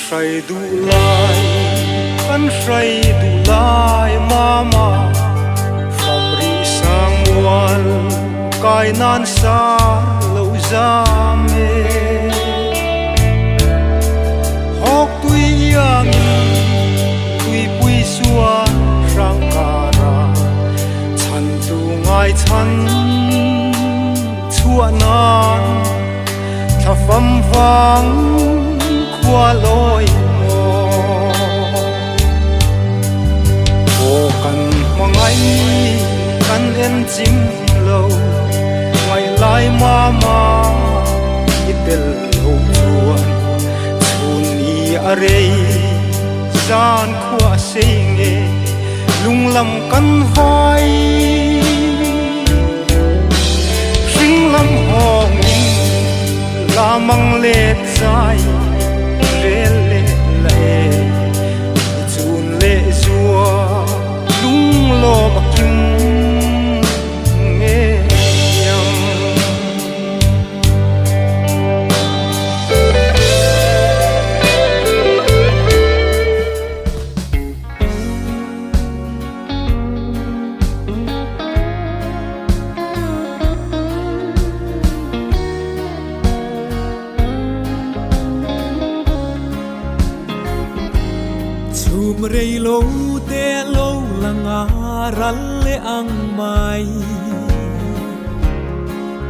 say du lai kan say du lai mama from ri sang wan kai nan sa lo za me hok tui yang tui pui suwa sang kara chan tu ngai chan chua nan tha pham vang qua lối mò ô cần mong anh cần em chim lâu ngày lại mama itel lâu chuan chun i arei gian khua senge lung lam kan vai ring lam hong la mang le sai le chun le zua lung lo makim nge yang rei lo te lo langa ral le ang mai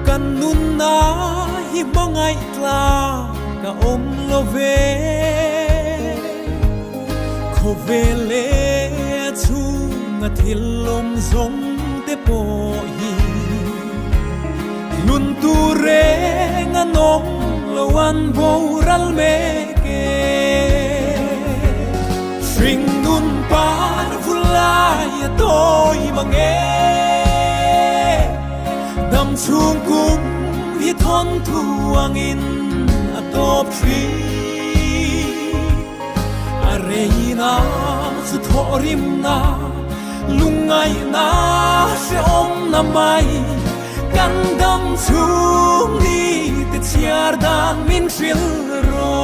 kan nun na hi mangai tla ka om lo ve kho ve le chu nga thil lom zong te po hi lun tu re nga nom lo an bo ral me ke ring nun par vulai tôi mà nghe đam chung cung hi thon thuang in atop tri areina zu thorim na lungai na se om na mai kan dam chung ni te chiar dan min ril ro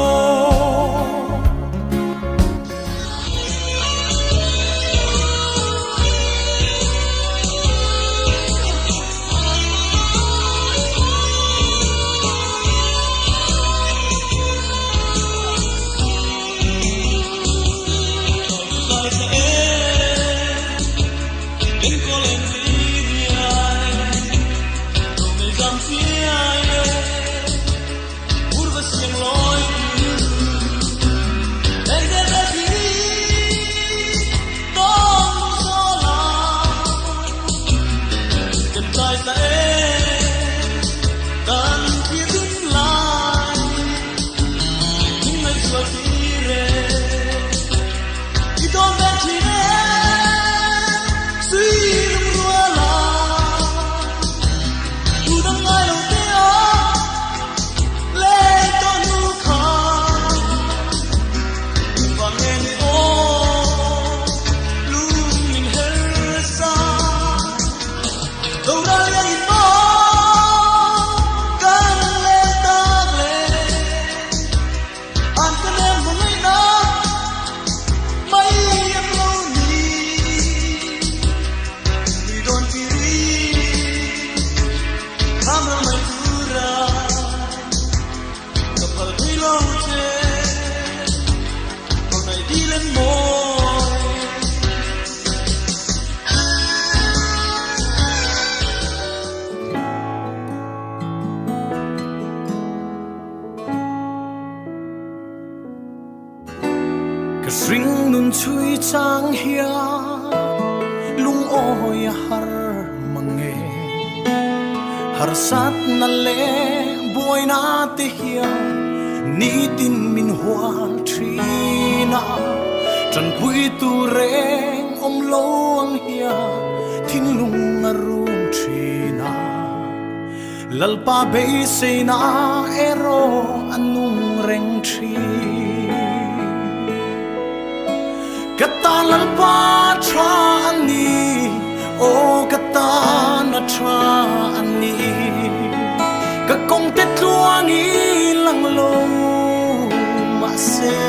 Ring nun chui chang hia lung oi har mange har sat na le boy na te hia ni tin min hual trina tran pui tu reng om lo ang hia thin lung arum trina lalpa be se na ero anung reng tri Katalan pa tra ani o katana tra ani kakong te tuang ilang lo mase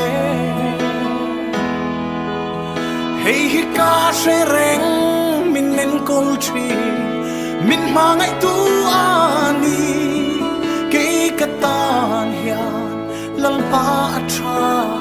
hey hika shereng min nen kol tri min mangai tu ani ke katan hian lalpa tra